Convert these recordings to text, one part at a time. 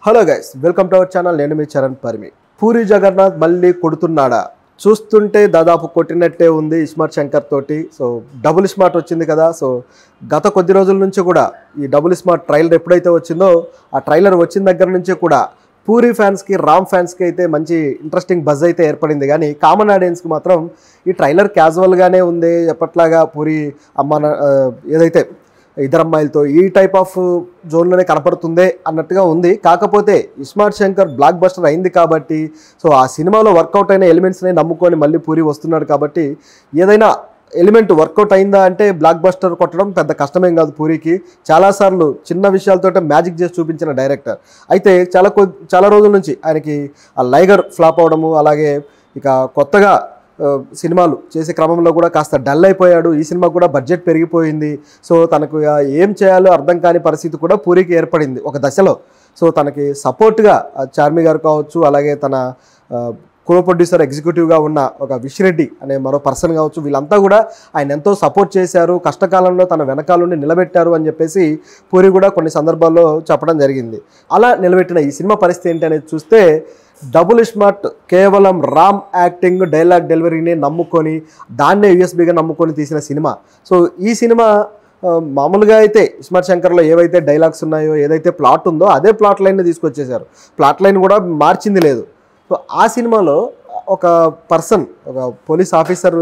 Hello guys, welcome to our channel. నేను మీ చరణ్ పరిమి. పూరి జగన్నాథ్ మళ్ళీ కొడుతున్నాడా? చూస్తుంటే దాదాపు కొట్టినట్టే ఉంది ఇస్మార్ట్ శంకర్ తోటి. సో డబుల్ స్మార్ట్ వచ్చింది కదా. సో గత కొద్ది రోజుల నుంచి కూడా ఈ డబుల్ స్మార్ట్ ట్రైలర్ ఎప్పుడైతే వచ్చిందో ఆ ట్రైలర్ వచ్చిన దగ్గర నుంచి కూడా పూరి ఫ్యాన్స్కి, రామ్ ఫ్యాన్స్కి అయితే మంచి ఇంట్రెస్టింగ్ బజ్ అయితే ఏర్పడింది. కానీ కామన్ ఆడియన్స్కి మాత్రం ఈ ట్రైలర్ క్యాజువల్గానే ఉంది. ఎప్పట్లాగా పూరి అమ్మ ఏదైతే ఇద్దరు అమ్మాయిలతో ఈ టైప్ ఆఫ్ జోన్లోనే కనపడుతుందే అన్నట్టుగా ఉంది. కాకపోతే ఇస్మార్ట్ శంకర్ బ్లాక్ బస్టర్ అయింది కాబట్టి, సో ఆ సినిమాలో వర్కౌట్ అయిన ఎలిమెంట్స్ని నమ్ముకొని మళ్ళీ పూరి వస్తున్నాడు కాబట్టి ఏదైనా ఎలిమెంట్ వర్కౌట్ అయిందా అంటే బ్లాక్ బస్టర్ కొట్టడం పెద్ద కష్టమేం కాదు పూరికి. చాలాసార్లు చిన్న విషయాలతో మ్యాజిక్ చేసి చూపించిన డైరెక్టర్. అయితే చాలా రోజుల నుంచి ఆయనకి ఆ లైగర్ ఫ్లాప్ అవడము, అలాగే ఇక కొత్తగా సినిమాలు చేసే క్రమంలో కూడా కాస్త డల్ అయిపోయాడు. ఈ సినిమా కూడా బడ్జెట్ పెరిగిపోయింది. సో తనకు ఏం చేయాలో అర్థం కాని పరిస్థితి కూడా పూరికి ఏర్పడింది ఒక దశలో. సో తనకి సపోర్ట్గా చార్మి గారు కావచ్చు, అలాగే తన కో ప్రొడ్యూసర్ ఎగ్జిక్యూటివ్గా ఉన్న ఒక విశ్రెడ్డి అనే మరో పర్సన్ కావచ్చు, వీళ్ళంతా కూడా ఆయన ఎంతో సపోర్ట్ చేశారు, కష్టకాలంలో తన వెనకాలండి నిలబెట్టారు అని చెప్పేసి పూరి కూడా కొన్ని సందర్భాల్లో చెప్పడం జరిగింది. అలా నిలబెట్టిన ఈ సినిమా పరిస్థితి ఏంటి అనేది చూస్తే, డబుల్ స్మార్ట్ కేవలం రామ్ యాక్టింగ్, డైలాగ్ డెలివరీని నమ్ముకొని, దాన్నే యూఎస్బీగా నమ్ముకొని తీసిన సినిమా. సో ఈ సినిమా మామూలుగా అయితే ఇస్మార్ట్ శంకర్లో ఏవైతే డైలాగ్స్ ఉన్నాయో, ఏదైతే ప్లాట్ ఉందో అదే ప్లాట్ లైన్ని తీసుకొచ్చేసారు. ప్లాట్ లైన్ కూడా మార్చింది లేదు. సో ఆ సినిమాలో ఒక పర్సన్, ఒక పోలీస్ ఆఫీసర్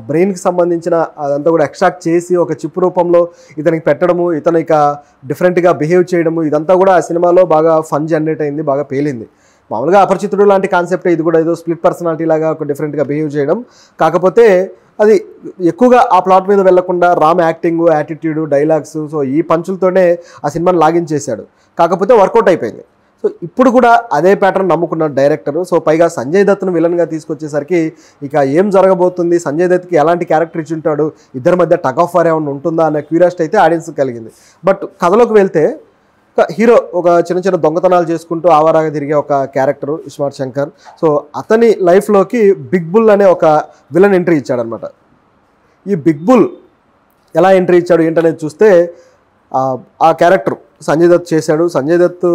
బ్రెయిన్కి సంబంధించిన అదంతా కూడా ఎక్స్ట్రాక్ట్ చేసి ఒక చిప్ రూపంలో ఇతనికి పెట్టడము, ఇతను ఇక డిఫరెంట్గా బిహేవ్ చేయడము, ఇదంతా కూడా ఆ సినిమాలో బాగా ఫన్ జనరేట్ అయింది, బాగా పేలింది. మామూలుగా అపరిచితుడు లాంటి కాన్సెప్ట్ ఇది కూడా, ఏదో స్ప్లిట్ పర్సనాలిటీ లాగా ఒక డిఫరెంట్గా బిహేవ్ చేయడం. కాకపోతే అది ఎక్కువగా ఆ ప్లాట్ మీద వెళ్లకుండా Ram acting, attitude, dialogues, so ఈ పంచులతోనే ఆ సినిమాని లాగించేశాడు. కాకపోతే వర్కౌట్ అయిపోయింది. సో ఇప్పుడు కూడా అదే ప్యాటర్న్ నమ్ముకున్నాడు డైరెక్టర్. సో పైగా సంజయ్ దత్ను విలన్గా తీసుకొచ్చేసరికి ఇక ఏం జరగబోతుంది, సంజయ్ దత్కి ఎలాంటి క్యారెక్టర్ ఇచ్చి ఉంటాడు, ఇద్దరి మధ్య టగ్ ఆఫ్ వార్ ఏమైనా ఉంటుందా అనే క్యూరియాసిటీ అయితే ఆడియన్స్కి కలిగింది. బట్ కథలోకి వెళ్తే, హీరో ఒక చిన్న దొంగతనాలు చేసుకుంటూ ఆవారాగా తిరిగే ఒక క్యారెక్టర్ ఇస్మార్ట్ శంకర్. సో అతని లైఫ్లోకి బిగ్ బుల్ అనే ఒక విలన్ ఎంట్రీ ఇచ్చాడనమాట. ఈ బిగ్ బుల్ ఎలా ఎంట్రీ ఇచ్చాడు ఏంటనేది చూస్తే, ఆ క్యారెక్టర్ సంజయ్ దత్ చేశాడు. సంజయ్ దత్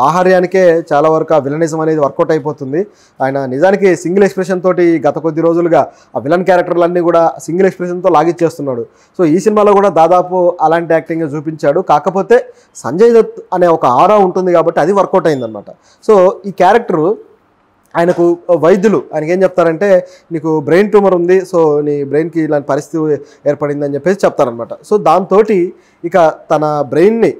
ఆహార్యానికే చాలా వరకు ఆ విలనిజం అనేది వర్కౌట్ అయిపోతుంది. ఆయన నిజానికి సింగిల్ ఎక్స్ప్రెషన్ తోటి గత కొద్ది రోజులుగా ఆ విలన్ క్యారెక్టర్లన్నీ కూడా సింగిల్ ఎక్స్ప్రెషన్తో లాగిచ్చేస్తున్నాడు. సో ఈ సినిమాలో కూడా దాదాపు అలాంటి యాక్టింగ్ చూపించాడు. కాకపోతే సంజయ్ దత్ అనే ఒక ఆరా ఉంటుంది కాబట్టి అది వర్కౌట్ అయిందనమాట. సో ఈ క్యారెక్టరు, ఆయనకు వైద్యులు ఆయనకి ఏం చెప్తారంటే, నీకు బ్రెయిన్ ట్యూమర్ ఉంది, సో నీ బ్రెయిన్కి ఇలాంటి పరిస్థితి ఏర్పడింది అని చెప్పేసి చెప్తారనమాట. సో దాంతో ఇక తన బ్రెయిన్ని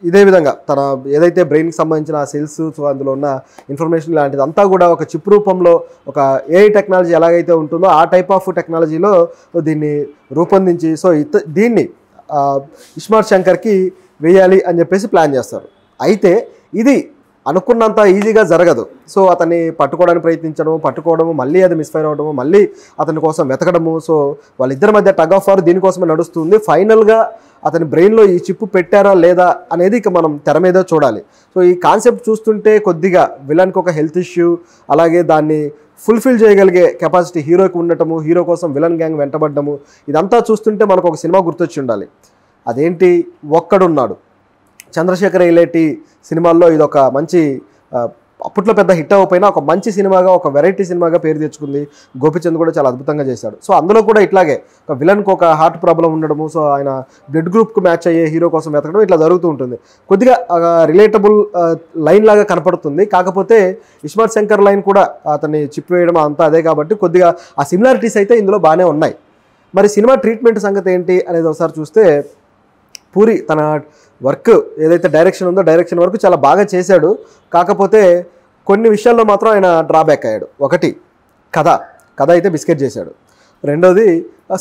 ఇదే విధంగా, తన ఏదైతే బ్రెయిన్కి సంబంధించిన ఆ సెల్స్, సో అందులో ఉన్న ఇన్ఫర్మేషన్ లాంటిది అంతా కూడా ఒక చిప్ రూపంలో, ఒక ఏఐ టెక్నాలజీ ఎలాగైతే ఉంటుందో ఆ టైప్ ఆఫ్ టెక్నాలజీలో దీన్ని రూపొందించి, సో దీన్ని ఇస్మార్ట్ శంకర్కి వేయాలి అని చెప్పేసి ప్లాన్ చేస్తారు. అయితే ఇది అనుకున్నంత ఈజీగా జరగదు. సో అతన్ని పట్టుకోవడానికి పట్టుకోవడము, మళ్ళీ అది మిస్ఫైర్ అవ్వడము, మళ్ళీ అతని కోసం వెతకడము, సో వాళ్ళిద్దరి మధ్య టగ్ ఆఫ్ వార్ దీనికోసమే నడుస్తుంది. ఫైనల్గా అతని బ్రెయిన్లో ఈ చిప్ పెట్టారా లేదా అనేది ఇక మనం తెర మీద చూడాలి. సో ఈ కాన్సెప్ట్ చూస్తుంటే కొద్దిగా విలన్కి ఒక హెల్త్ ఇష్యూ, అలాగే దాన్ని ఫుల్ఫిల్ చేయగలిగే కెపాసిటీ హీరోకి ఉండటము, హీరో కోసం విలన్ గ్యాంగ్ వెంటబడ్డము, ఇదంతా చూస్తుంటే మనకు ఒక సినిమా గుర్తొచ్చి ఉండాలి. అదేంటి, ఒక్కడున్నాడు. చంద్రశేఖర్ ఇలేటి సినిమాల్లో ఇదొక మంచి, అప్పట్లో పెద్ద హిట్ అవ్వకపోయినా ఒక మంచి సినిమాగా, ఒక వెరైటీ సినిమాగా పేరు తెచ్చుకుంది. గోపిచంద్ కూడా చాలా అద్భుతంగా చేశాడు. సో అందులో కూడా ఇట్లాగే ఒక విలన్కి ఒక హార్ట్ ప్రాబ్లం ఉండడము, సో ఆయన బ్లడ్ గ్రూప్కి మ్యాచ్ అయ్యే హీరో కోసం వెతకడం, ఇట్లా జరుగుతూ ఉంటుంది. కొద్దిగా రిలేటబుల్ లైన్ లాగా కనపడుతుంది. కాకపోతే ఇస్మార్ట్ శంకర్ లైన్ కూడా అతన్ని చిప్ వేయడం అంతా అదే కాబట్టి కొద్దిగా ఆ సిమిలారిటీస్ అయితే ఇందులో బాగానే ఉన్నాయి. మరి సినిమా ట్రీట్మెంట్ సంగతి ఏంటి అనేది ఒకసారి చూస్తే, పూరి తన వర్క్ ఏదైతే డైరెక్షన్ ఉందో డైరెక్షన్ వరకు చాలా బాగా చేశాడు. కాకపోతే కొన్ని విషయాల్లో మాత్రం ఆయన డ్రాబ్యాక్ అయ్యాడు. ఒకటి, కథ అయితే బిస్కెట్ చేశాడు. రెండోది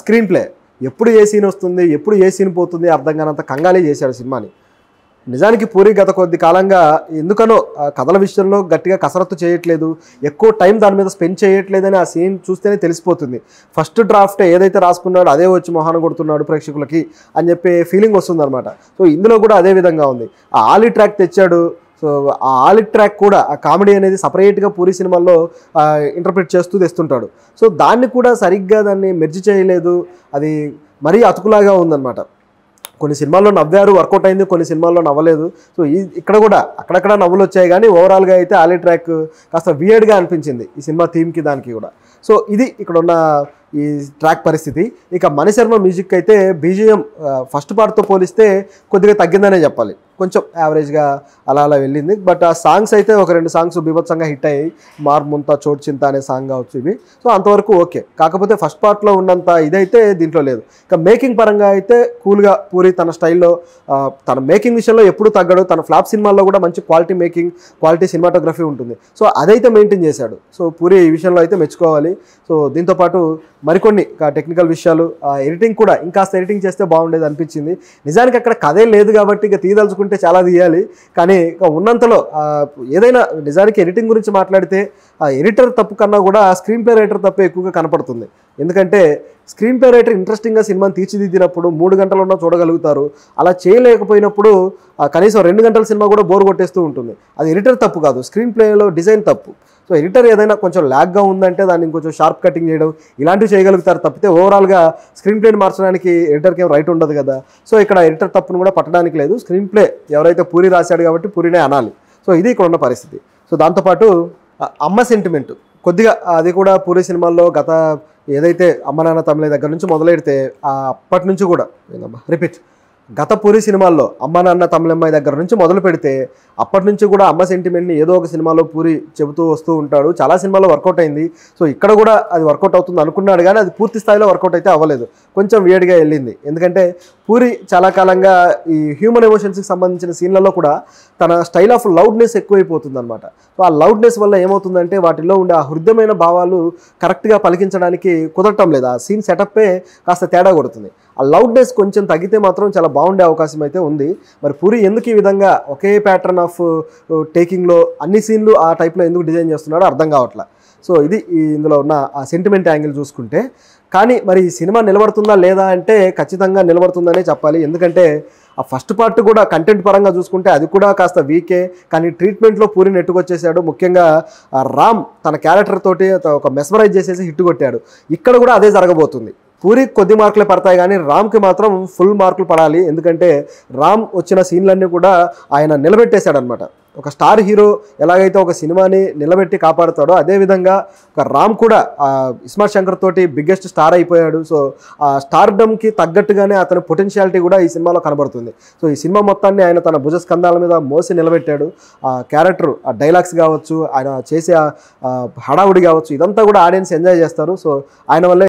స్క్రీన్ ప్లే, ఎప్పుడు ఏ సీన్ వస్తుంది, ఎప్పుడు ఏ సీన్ పోతుంది అర్థం కానంత కంగాలీ చేశాడు సినిమాని. నిజానికి పూరి గత కొద్ది కాలంగా ఎందుకనో కథల విషయంలో గట్టిగా కసరత్తు చేయట్లేదు, ఎక్కువ టైం దాని మీద స్పెండ్ చేయట్లేదని ఆ సీన్ చూస్తేనే తెలిసిపోతుంది. ఫస్ట్ డ్రాఫ్ట్ ఏదైతే రాసుకున్నాడో అదే వచ్చి మొహాన కొడుతున్నాడు ప్రేక్షకులకి అని చెప్పే ఫీలింగ్ వస్తుందన్నమాట. సో ఇందులో కూడా అదే విధంగా ఉంది. ఆ ఆలీ ట్రాక్ తెచ్చాడు. సో ఆ ఆలీ ట్రాక్ కూడా, ఆ కామెడీ అనేది సపరేట్గా పూరి సినిమాల్లో ఇంటర్ప్రిట్ చేస్తూ తెస్తుంటాడు. సో దాన్ని కూడా సరిగ్గా దాన్ని మెర్జ్ చేయలేదు, అది మరీ అతుకులాగా ఉందన్నమాట. కొన్ని సినిమాల్లో నవ్వారు, వర్కౌట్ అయింది, కొన్ని సినిమాల్లో నవ్వలేదు. సో ఇక్కడ కూడా అక్కడక్కడ నవ్వులు వచ్చాయి, కానీ ఓవరాల్గా అయితే ఆలీ ట్రాక్ కాస్త వియర్డ్గా అనిపించింది ఈ సినిమా థీమ్కి దానికి కూడా. సో ఇది ఇక్కడ ఉన్న ఈ ట్రాక్ పరిస్థితి. ఇక మణిశర్మ మ్యూజిక్ అయితే బీజిఎం ఫస్ట్ పార్ట్తో పోలిస్తే కొద్దిగా తగ్గిందనే చెప్పాలి, కొంచెం యావరేజ్గా అలా అలా వెళ్ళింది. బట్ ఆ సాంగ్స్ అయితే ఒక 2 సాంగ్స్ బీభత్సంగా హిట్ అయ్యాయి. మార్ ముంతా చోట్ చింత అనే సాంగ్ కావచ్చు ఇవి. సో అంతవరకు ఓకే. కాకపోతే ఫస్ట్ పార్ట్లో ఉన్నంత ఇదైతే దీంట్లో లేదు. ఇక మేకింగ్ పరంగా అయితే కూల్గా పూరి తన స్టైల్లో తన మేకింగ్ విషయంలో ఎప్పుడు తగ్గడు. తన ఫ్లాప్ సినిమాల్లో కూడా మంచి క్వాలిటీ మేకింగ్, క్వాలిటీ సినిమాటోగ్రఫీ ఉంటుంది. సో అదైతే మెయింటైన్ చేశాడు. సో పూరి ఈ విషయంలో అయితే మెచ్చుకోవాలి. సో దీంతోపాటు మరికొన్ని టెక్నికల్ విషయాలు, ఎడిటింగ్ కూడా ఇంకాస్త ఎడిటింగ్ చేస్తే బాగుండేది అనిపించింది. నిజానికి అక్కడ కథే లేదు కాబట్టి ఇక తీయదలుచుకుంటే చాలా తీయాలి, కానీ ఇక ఉన్నంతలో ఏదైనా నిజానికి ఎడిటింగ్ గురించి మాట్లాడితే ఆ ఎడిటర్ తప్పు కన్నా కూడా స్క్రీన్ ప్లే రైటర్ తప్పే ఎక్కువగా కనపడుతుంది. ఎందుకంటే స్క్రీన్ ప్లే రైటర్ ఇంట్రెస్టింగ్గా సినిమాని తీర్చిదిద్దినప్పుడు 3 గంటలున్నా చూడగలుగుతారు. అలా చేయలేకపోయినప్పుడు కనీసం 2 గంటల సినిమా కూడా బోర్ కొట్టేస్తూ ఉంటుంది. అది ఎడిటర్ తప్పు కాదు, స్క్రీన్ ప్లేలో డిజైన్ తప్పు. సో ఎడిటర్ ఏదైనా కొంచెం ల్యాగ్గా ఉందంటే దాన్ని ఇంకొంచెం షార్ప్ కటింగ్ చేయడం ఇలాంటివి చేయగలుగుతారు తప్పితే ఓవరాల్గా స్క్రీన్ ప్లేని మార్చడానికి ఎడిటర్కి ఏం రైట్ ఉండదు కదా. సో ఇక్కడ ఎడిటర్ తప్పును కూడా పట్టడానికి లేదు. స్క్రీన్ ప్లే ఎవరైతే పూరి రాశాడు కాబట్టి పూరినే అనాలి. సో ఇది ఇక్కడ ఉన్న పరిస్థితి. సో దాంతోపాటు అమ్మ సెంటిమెంట్ కొద్దిగా అది కూడా పూరి సినిమాల్లో గత ఏదైతే అమ్మ నాన్న తమిళ దగ్గర నుంచి మొదలెడితే అప్పటి నుంచి కూడా రిపీట్ గత పూరి సినిమాల్లో అమ్మ నాన్న తమిళమ్మాయి దగ్గర నుంచి మొదలు పెడితే అప్పటి నుంచి కూడా అమ్మ సెంటిమెంట్ని ఏదో ఒక సినిమాలో పూరి చెబుతూ వస్తూ ఉంటాడు. చాలా సినిమాలో వర్కౌట్ అయింది. సో ఇక్కడ కూడా అది వర్కౌట్ అవుతుంది అనుకున్నాడు, కానీ అది పూర్తి స్థాయిలో వర్కౌట్ అయితే అవ్వలేదు, కొంచెం వేడిగా వెళ్ళింది. ఎందుకంటే పూరి చాలా కాలంగా ఈ హ్యూమన్ ఎమోషన్స్కి సంబంధించిన సీన్లలో కూడా తన స్టైల్ ఆఫ్ లౌడ్నెస్ ఎక్కువైపోతుంది అనమాట. సో ఆ లౌడ్నెస్ వల్ల ఏమవుతుందంటే వాటిల్లో ఉండే ఆ హృదయమైన భావాలు కరెక్ట్గా పలికించడానికి కుదరటం లేదు. ఆ సీన్ సెటప్పే కాస్త తేడా కొడుతుంది. ఆ లౌడ్నెస్ కొంచెం తగ్గితే మాత్రం చాలా బాగుండే అవకాశం అయితే ఉంది. మరి పూరి ఎందుకు ఈ విధంగా ఒకే ప్యాటర్న్ ఆఫ్ టేకింగ్లో అన్ని సీన్లు ఆ టైప్లో ఎందుకు డిజైన్ చేస్తున్నాడో అర్థం కావట్లా. సో ఇది ఇందులో ఉన్న ఆ సెంటిమెంట్ యాంగిల్ చూసుకుంటే. కానీ మరి ఈ సినిమా నిలబడుతుందా లేదా అంటే ఖచ్చితంగా నిలబడుతుందనే చెప్పాలి. ఎందుకంటే ఆ ఫస్ట్ పార్ట్ కూడా కంటెంట్ పరంగా చూసుకుంటే అది కూడా కాస్త వీకే, కానీ ట్రీట్మెంట్లో పూరి నెట్టుకొచ్చేసాడు. ముఖ్యంగా రామ్ తన క్యారెక్టర్ తోటి ఒక మెస్మరైజ్ చేసేసి హిట్ కొట్టాడు. ఇక్కడ కూడా అదే జరగబోతుంది. పూరికి కొద్ది మార్కులే పడతాయి, కానీ రామ్కి మాత్రం ఫుల్ మార్కులు పడాలి. ఎందుకంటే రామ్ వచ్చిన సీన్లన్నీ కూడా ఆయన నిలబెట్టేశాడు అనమాట. ఒక స్టార్ హీరో ఎలాగైతే ఒక సినిమాని నిలబెట్టి కాపాడుతాడో అదేవిధంగా ఒక రామ్ కూడా ఇస్మార్ట్ శంకర్ తోటి బిగ్గెస్ట్ స్టార్ అయిపోయాడు. సో ఆ స్టార్డమ్కి తగ్గట్టుగానే అతని పొటెన్షియాలిటీ కూడా ఈ సినిమాలో కనబడుతుంది. సో ఈ సినిమా మొత్తాన్ని ఆయన తన భుజస్కంధాల మీద మోసి నిలబెట్టాడు. ఆ క్యారెక్టర్, ఆ డైలాగ్స్ కావచ్చు, ఆయన చేసే హడావుడి కావచ్చు, ఇదంతా కూడా ఆడియన్స్ ఎంజాయ్ చేస్తారు. సో ఆయన వల్లే